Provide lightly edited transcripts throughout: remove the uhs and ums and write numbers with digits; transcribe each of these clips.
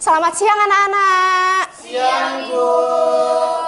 Selamat siang anak-anak. Siang, Bu.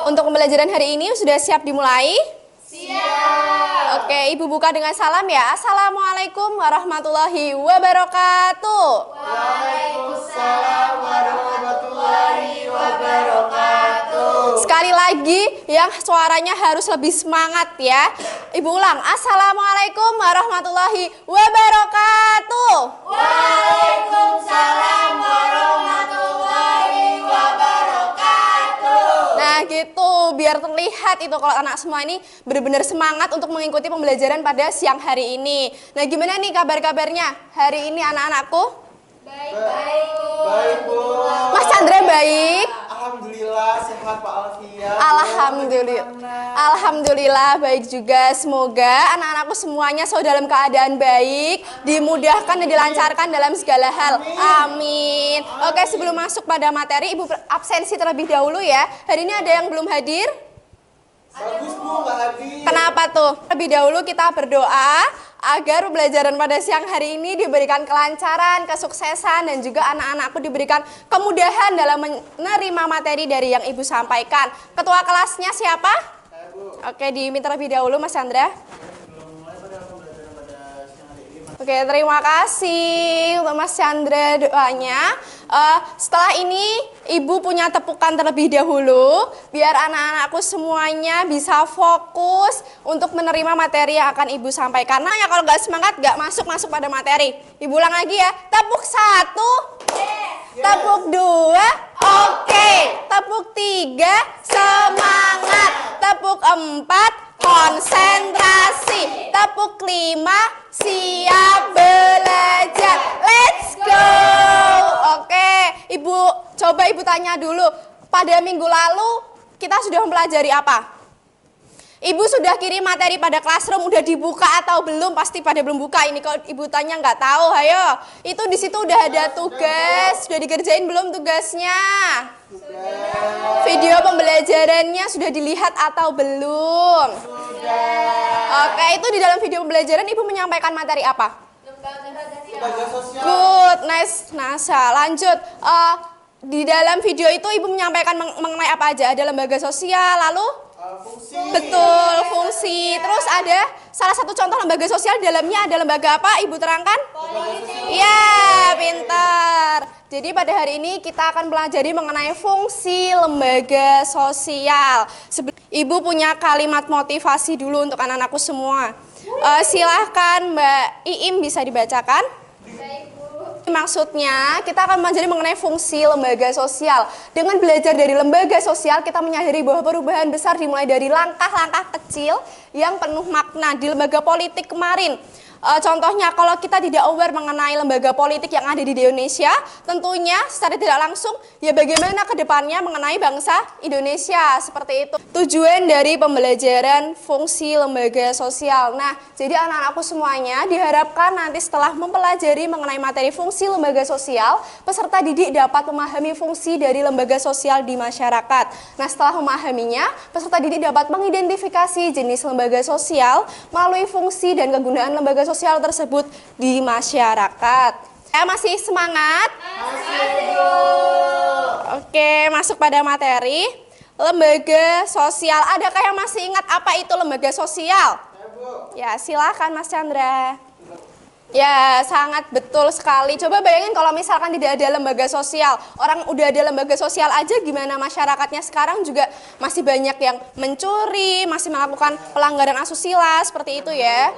Untuk pembelajaran hari ini sudah siap dimulai? Siap. Oke, Ibu buka dengan salam ya. Assalamualaikum warahmatullahi wabarakatuh. Waalaikumsalam warahmatullahi wabarakatuh. Sekali lagi yang suaranya harus lebih semangat ya. Ibu ulang. Assalamualaikum warahmatullahi wabarakatuh. Waalaikumsalam warahmatullahi wabarakatuh. Nah gitu, biar terlihat itu kalau anak semua ini benar-benar semangat untuk mengikuti pembelajaran pada siang hari ini. Nah gimana nih kabar-kabarnya hari ini anak-anakku? Baik, Bu. Mas Chandra baik? Alhamdulillah sehat Pak Alfia. Alhamdulillah baik juga. Semoga anak-anakku semuanya selalu dalam keadaan baik, dimudahkan dan dilancarkan dalam segala hal. Amin. Oke, sebelum masuk pada materi, Ibu absensi terlebih dahulu ya. Hari ini ada yang belum hadir? Bagus, Bu, nggak hadir. Kenapa tuh? Lebih dahulu kita berdoa agar pembelajaran pada siang hari ini diberikan kelancaran, kesuksesan, dan juga anak-anakku diberikan kemudahan dalam menerima materi dari yang Ibu sampaikan. Ketua kelasnya siapa? Saya, Bu. Oke, diminta terlebih dahulu Mas Chandra. Belum mulai pada pembelajaran pada siang hari ini, Mas. Oke, terima kasih untuk Mas Chandra doanya. Setelah ini Ibu punya tepukan terlebih dahulu biar anak-anakku semuanya bisa fokus untuk menerima materi yang akan Ibu sampaikan. Nah, ya kalau nggak semangat nggak masuk pada materi. Ibu ulang lagi ya. Tepuk 1, tepuk 2, oke. Tepuk 3, semangat. Tepuk 4, konsentrasi. Tepuk 5, siap belajar. Let's go. Oke, Ibu coba Ibu tanya dulu. Pada minggu lalu kita sudah mempelajari apa? Ibu sudah kirim materi pada classroom, udah dibuka atau belum? Pasti pada belum buka ini. Kalau Ibu tanya nggak tahu, ayo. Itu di situ udah ada tugas, sudah dikerjain belum tugasnya? Video pembelajarannya sudah dilihat atau belum? Oke, itu di dalam video pembelajaran Ibu menyampaikan materi apa? Lembaga sosial. Good, nice, Nasa. Lanjut, di dalam video itu Ibu menyampaikan mengenai apa aja? Ada lembaga sosial, lalu? Fungsi. Betul, fungsi. Terus ada salah satu contoh lembaga sosial di dalamnya ada lembaga apa? Ibu terangkan? Iya, pintar. Jadi pada hari ini kita akan pelajari mengenai fungsi lembaga sosial. Ibu punya kalimat motivasi dulu untuk anak-anakku semua. Silahkan Mbak Iim bisa dibacakan. Maksudnya kita akan mempelajari mengenai fungsi lembaga sosial. Dengan belajar dari lembaga sosial kita menyadari bahwa perubahan besar dimulai dari langkah-langkah kecil yang penuh makna. Di lembaga politik kemarin, contohnya kalau kita tidak aware mengenai lembaga politik yang ada di Indonesia, tentunya secara tidak langsung ya bagaimana ke depannya mengenai bangsa Indonesia, seperti itu. Tujuan dari pembelajaran fungsi lembaga sosial. Nah, jadi anak-anakku semuanya diharapkan nanti setelah mempelajari mengenai materi fungsi lembaga sosial, peserta didik dapat memahami fungsi dari lembaga sosial di masyarakat. Nah, setelah memahaminya, peserta didik dapat mengidentifikasi jenis lembaga sosial melalui fungsi dan kegunaan lembaga sosial tersebut di masyarakat. Masih semangat? Masih, Bu. Oke, masuk pada materi. Lembaga sosial. Adakah yang masih ingat apa itu lembaga sosial? Saya, Bu. Ya, silakan Mas Chandra. Ya, sangat betul sekali. Coba bayangin kalau misalkan tidak ada lembaga sosial. Orang udah ada lembaga sosial aja gimana masyarakatnya sekarang juga masih banyak yang mencuri, masih melakukan pelanggaran asusila, seperti itu ya.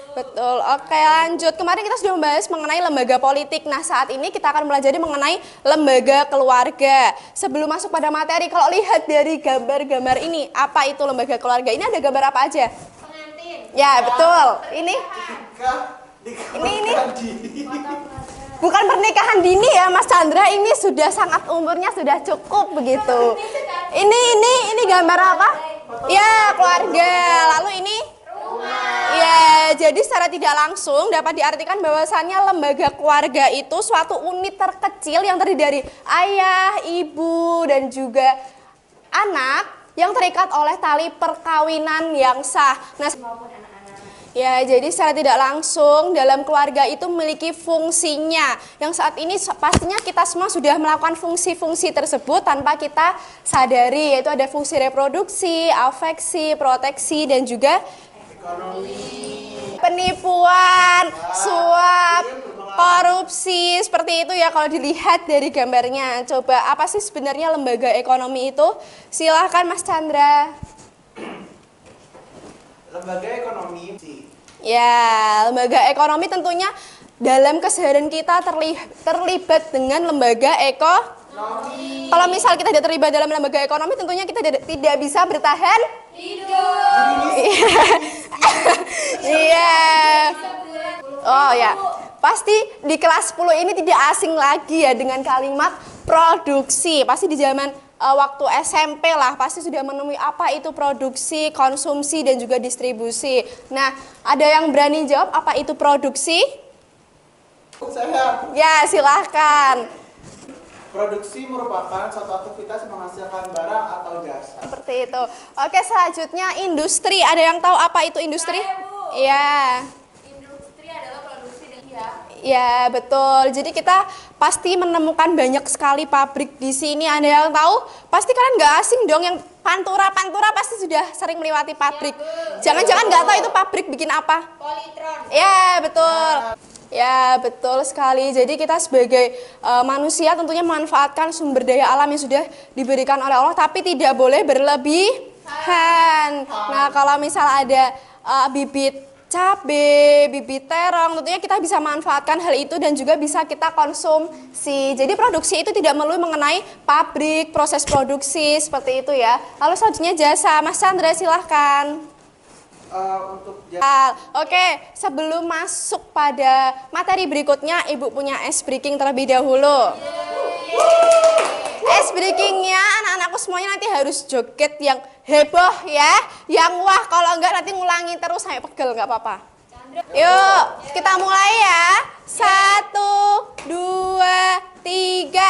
Betul. Oke, lanjut. Kemarin kita sudah membahas mengenai lembaga politik. Nah, saat ini kita akan belajar mengenai lembaga keluarga. Sebelum masuk pada materi, kalau lihat dari gambar-gambar ini, apa itu lembaga keluarga? Ini ada gambar apa aja? Pengantin. Ya, betul. Ini bukan pernikahan dini ya, Mas Chandra. Ini sudah sangat umurnya sudah cukup begitu. Ini gambar apa? Ya, keluarga. Lalu ini? Ya, jadi secara tidak langsung dapat diartikan bahwasannya lembaga keluarga itu suatu unit terkecil yang terdiri dari ayah, ibu, dan juga anak yang terikat oleh tali perkawinan yang sah. Nah, Ya, jadi secara tidak langsung dalam keluarga itu memiliki fungsinya. Yang saat ini pastinya kita semua sudah melakukan fungsi-fungsi tersebut tanpa kita sadari, yaitu ada fungsi reproduksi, afeksi, proteksi, dan juga penipuan, suap, korupsi, seperti itu ya kalau dilihat dari gambarnya. Coba apa sih sebenarnya lembaga ekonomi itu? Silahkan Mas Chandra. Lembaga ekonomi. Ya, lembaga ekonomi tentunya dalam keseharian kita terlibat dengan lembaga ekonomi. Kalau misal kita tidak terlibat dalam lembaga ekonomi, tentunya kita tidak bisa bertahan hidup. Iya. Oh ya, pasti di kelas 10 ini tidak asing lagi ya dengan kalimat produksi. Pasti di zaman waktu SMP lah pasti sudah menemui apa itu produksi, konsumsi, dan juga distribusi. Nah, ada yang berani jawab apa itu produksi? Saya. Ya, silahkan. Produksi merupakan suatu aktivitas menghasilkan barang atau jasa. Seperti itu. Oke, selanjutnya industri. Ada yang tahu apa itu industri? Iya. Industri adalah produksi dan ya. Ya, betul. Jadi kita pasti menemukan banyak sekali pabrik di sini. Ada yang tahu? Pasti kalian nggak asing dong yang Pantura pasti sudah sering melewati pabrik. Jangan-jangan nggak tahu itu pabrik bikin apa? Polytron. Ya, betul. Ya, betul sekali. Jadi kita sebagai manusia tentunya memanfaatkan sumber daya alam yang sudah diberikan oleh Allah, tapi tidak boleh berlebihan. Nah, kalau misal ada bibit cabai, bibit terong, tentunya kita bisa manfaatkan hal itu dan juga bisa kita konsumsi. Jadi produksi itu tidak melulu mengenai pabrik, proses produksi, seperti itu ya. Lalu selanjutnya jasa, Mas Chandra silahkan. Untuk jasa. Oke, sebelum masuk pada materi berikutnya, Ibu punya ice breaking terlebih dahulu. Ice breakingnya anak-anakku semuanya nanti harus joget yang heboh ya, yang wah, kalau enggak nanti ngulangi terus sampai pegel, nggak apa-apa. Yuk, kita mulai ya. 1, 2, 3.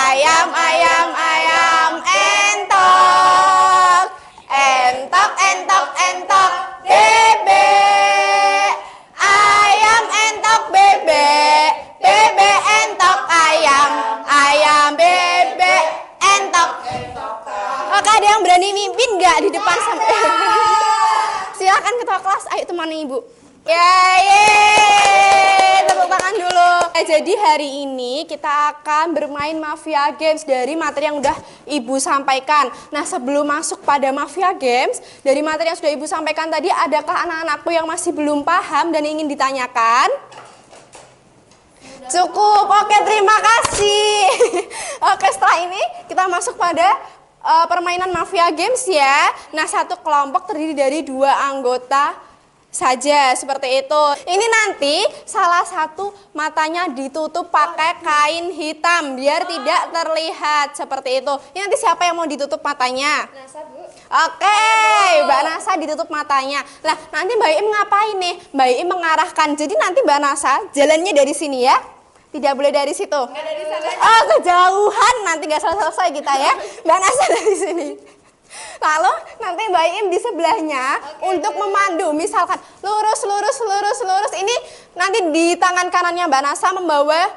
Ayam, ayam, ayam, entok. Entok, entok, entok, bebek. Ayam entok bebek, bebek entok ayam, ayam bebek entok. Oke, ada yang berani mimpin nggak di depan sampai? Silakan ketua kelas, ayo temani ibu. Yeay, tepuk tangan dulu. Jadi hari ini kita akan bermain Mafia Games dari materi yang udah Ibu sampaikan. Nah, sebelum masuk pada Mafia Games, dari materi yang sudah Ibu sampaikan tadi, adakah anak-anakku yang masih belum paham dan ingin ditanyakan? Cukup, oke, terima kasih. Oke, setelah ini kita masuk pada permainan Mafia Games ya. Nah, satu kelompok terdiri dari 2 anggota saja, seperti itu. Ini nanti salah satu matanya ditutup pakai kain hitam biar tidak terlihat, seperti itu. Ini nanti siapa yang mau ditutup matanya? Nasa, Bu. Oke, Mbak Nasa ditutup matanya. Nah, nanti Mbak Im ngapain nih? Mbak Im mengarahkan. Jadi nanti Mbak Nasa jalannya dari sini ya. Tidak boleh dari situ. Nggak dari sana. Oh, kejauhan, nanti nggak selesai kita ya. Mbak Nasa dari sini. Lalu nanti Mbak Im di sebelahnya untuk memandu, misalkan lurus, lurus, lurus, lurus. Ini nanti di tangan kanannya Mbak Nasa membawa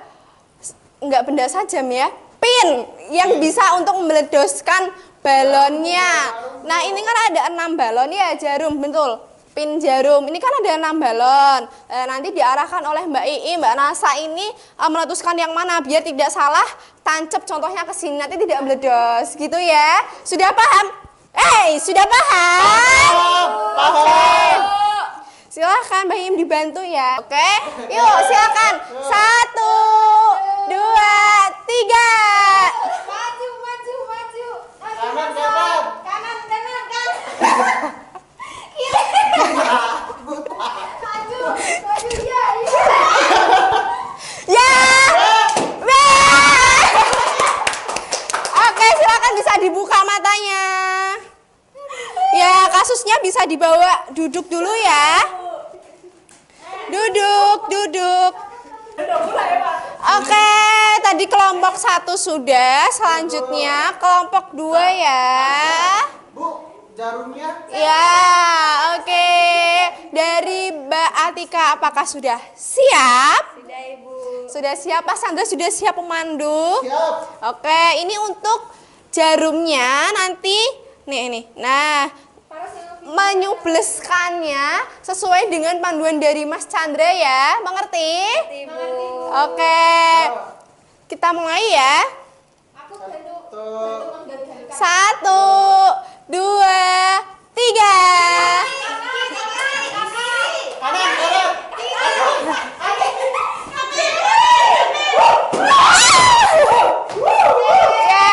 enggak benda sajam ya, pin yang bisa untuk meledoskan balonnya. Nah, ini kan ada 6 balon ya, jarum, betul. Pin jarum, ini kan ada 6 balon. Nanti diarahkan oleh Mbak Ii, Mbak Nasa ini meletuskan yang mana biar tidak salah tancap contohnya ke sini, nanti tidak meledos gitu ya. Sudah paham? Sudah paham? Paham. Silahkan Mbak Im dibantu ya. Oke, yuk silakan. 1, 2, 3. Maju, maju, maju. Kanan, kanan. Kanan, kanan, kanan. Kiri. Maju, maju, iya, iya. Ya. Weh. Oke, silakan bisa dibuka matanya. Ya, kasusnya bisa dibawa duduk dulu ya. Duduk, duduk. Oke, tadi kelompok 1 sudah, selanjutnya kelompok 2 ya. Bu, Jarumnya? Ya, oke. Dari Mbak Atika, apakah sudah siap? Sudah Ibu. Sudah siap, Pak Sandra sudah siap pemandu? Siap. Oke, ini untuk jarumnya nanti, nih. Nah, menyubleskannya sesuai dengan panduan dari Mas Chandra ya, mengerti? Ibu. Oke, kita mulai ya. Aku bantu Tuh. menggagalkan. 1, 2, 3. Kanan, kanan. Ya,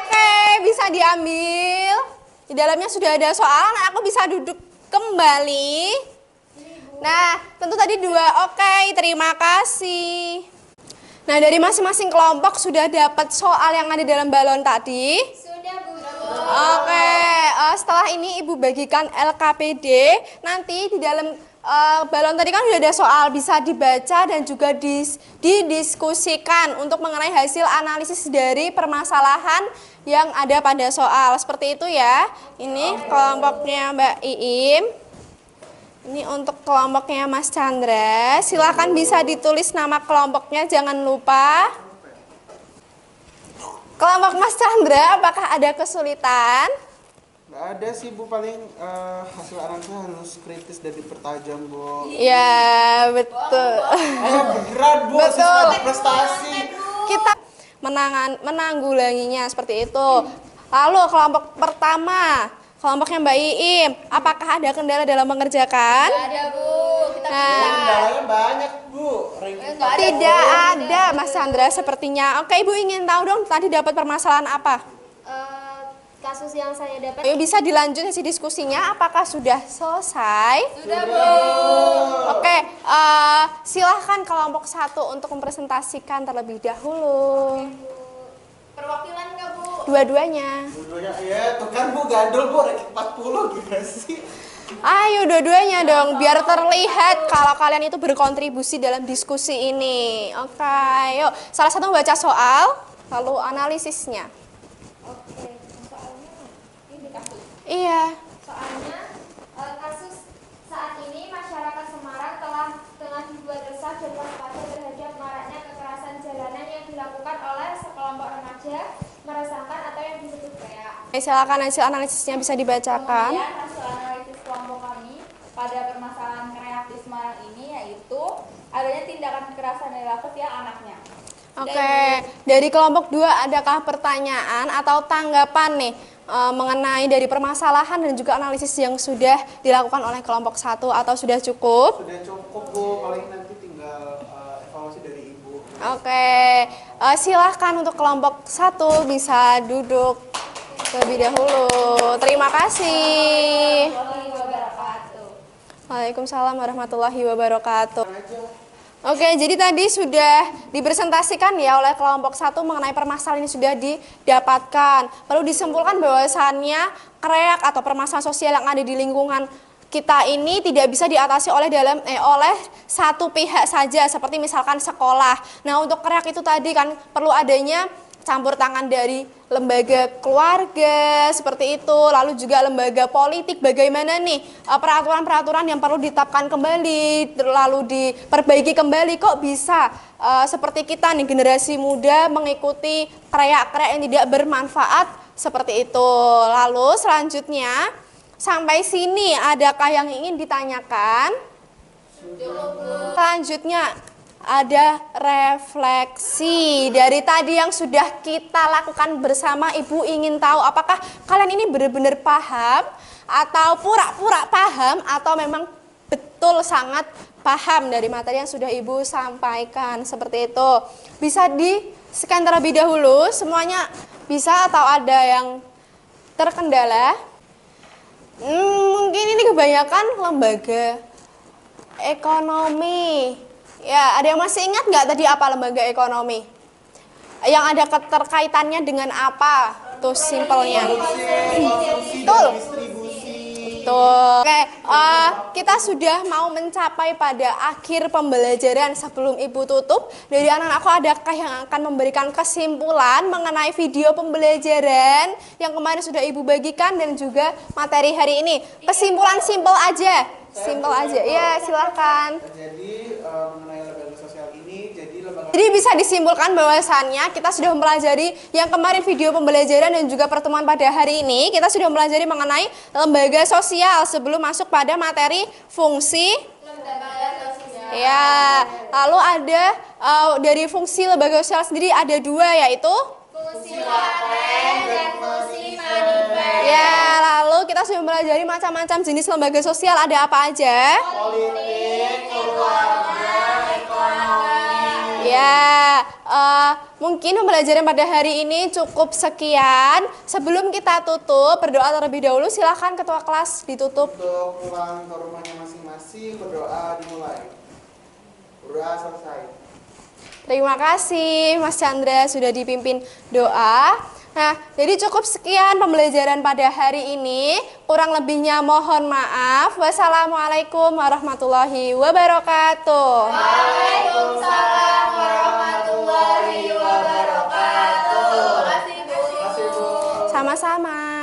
oke, bisa diambil. Di dalamnya sudah ada soal, nah aku bisa duduk kembali. Nah, tentu tadi 2, oke, terima kasih. Nah, dari masing-masing kelompok sudah dapat soal yang ada dalam balon tadi. Sudah Bu. Oke, setelah ini Ibu bagikan LKPD. Nanti di dalam balon tadi kan sudah ada soal, bisa dibaca dan juga didiskusikan untuk mengenai hasil analisis dari permasalahan yang ada pada soal. Seperti itu ya. Ini kelompoknya Mbak Iim. Ini untuk kelompoknya Mas Chandra. Silakan bisa ditulis nama kelompoknya, jangan lupa. Kelompok Mas Chandra, apakah ada kesulitan? Nggak ada sih Bu, paling hasil analisnya harus kritis dan dipertajam Bu. Ya, betul. Ayo bergerak Bu, Betul. sesuai prestasi. Kita menanggulanginya seperti itu. Lalu kelompok pertama, kelompoknya Mbak Iim, apakah ada kendala dalam mengerjakan? Ada Bu. Kita Nah, Kendalanya banyak Bu. tidak ada Mas Chandra sepertinya. Oke, Ibu ingin tahu dong tadi dapat permasalahan apa? kasus yang saya dapat. Ayo bisa dilanjut sesi diskusinya, apakah sudah selesai? Sudah Bu. Oke, silahkan kelompok 1 untuk mempresentasikan terlebih dahulu. Perwakilan nggak Bu? Dua-duanya. Dua-duanya ya, tuh kan Bu gandul Bu, ranking 40 gimana sih? Ayo dua-duanya dong, biar terlihat kalau kalian itu berkontribusi dalam diskusi ini. Oke, yuk. Salah satu membaca soal, lalu analisisnya. Oke. Soalnya ini dikasih. Iya. Soalnya kasus saat ini masyarakat Semarang telah tengah dibuat resah dan waspada terhadap maraknya kekerasan jalanan yang dilakukan oleh sekelompok remaja meresahkan atau yang disebut kreak. Silakan hasil analisisnya bisa dibacakan. Kemudian hasil analisis kelompok kami pada permasalahan kreak di Semarang ini yaitu adanya tindakan kekerasan yang dilakukan via anaknya. Oke, dari kelompok 2 adakah pertanyaan atau tanggapan nih mengenai dari permasalahan dan juga analisis yang sudah dilakukan oleh kelompok 1 atau sudah cukup? Sudah cukup Bu, paling nanti tinggal evaluasi dari Ibu. Oke, silahkan untuk kelompok 1 bisa duduk terlebih dahulu. Terima kasih. Waalaikumsalam warahmatullahi wabarakatuh. Oke, jadi tadi sudah dipresentasikan ya oleh kelompok 1 mengenai permasalahan ini sudah didapatkan. Perlu disimpulkan bahwasannya kreak atau permasalahan sosial yang ada di lingkungan kita ini tidak bisa diatasi oleh oleh satu pihak saja, seperti misalkan sekolah. Nah, untuk kreak itu tadi kan perlu adanya campur tangan dari lembaga keluarga seperti itu, lalu juga lembaga politik, bagaimana nih peraturan-peraturan yang perlu ditetapkan kembali, lalu diperbaiki kembali. Kok bisa seperti kita nih generasi muda mengikuti kreak-kreak yang tidak bermanfaat seperti itu. Lalu selanjutnya, sampai sini adakah yang ingin ditanyakan? Selanjutnya ada refleksi dari tadi yang sudah kita lakukan bersama. Ibu ingin tahu apakah kalian ini benar-benar paham atau pura-pura paham atau memang betul sangat paham dari materi yang sudah Ibu sampaikan seperti itu. Bisa di-scan terlebih dahulu semuanya bisa atau ada yang terkendala? Mungkin ini kebanyakan lembaga ekonomi. Ya, ada yang masih ingat nggak tadi apa lembaga ekonomi? Yang ada keterkaitannya dengan apa? Tuh simpelnya. Konsumsi Betul. dan distribusi. Betul. Oke, kita sudah mau mencapai pada akhir pembelajaran. Sebelum Ibu tutup, dari anak-anakku adakah yang akan memberikan kesimpulan mengenai video pembelajaran yang kemarin sudah Ibu bagikan dan juga materi hari ini? Kesimpulan simpel aja. Simpel aja. Iya, silakan. Jadi mengenai lembaga sosial ini, Jadi bisa disimpulkan bahwasannya kita sudah mempelajari yang kemarin video pembelajaran dan juga pertemuan pada hari ini, kita sudah mempelajari mengenai lembaga sosial sebelum masuk pada materi fungsi Lembaga sosial. ya. Lalu ada dari fungsi lembaga sosial sendiri ada dua, yaitu Fungsi laten dan fungsi manifest. ya. Lalu kita sudah mempelajari macam-macam jenis lembaga sosial, ada apa aja? politik, keluarga, ekonomi. Ya, mungkin pembelajaran pada hari ini cukup sekian. Sebelum kita tutup, berdoa terlebih dahulu. Silakan Ketua kelas ditutup. Untuk pulang ke rumahnya masing-masing, berdoa dimulai. Berdoa selesai. Terima kasih Mas Chandra sudah dipimpin doa. Nah, jadi cukup sekian pembelajaran pada hari ini. Kurang lebihnya mohon maaf. Wassalamualaikum warahmatullahi wabarakatuh. Waalaikumsalam warahmatullahi wabarakatuh. Terima kasih, Bu. Terima kasih, Bu. Sama-sama.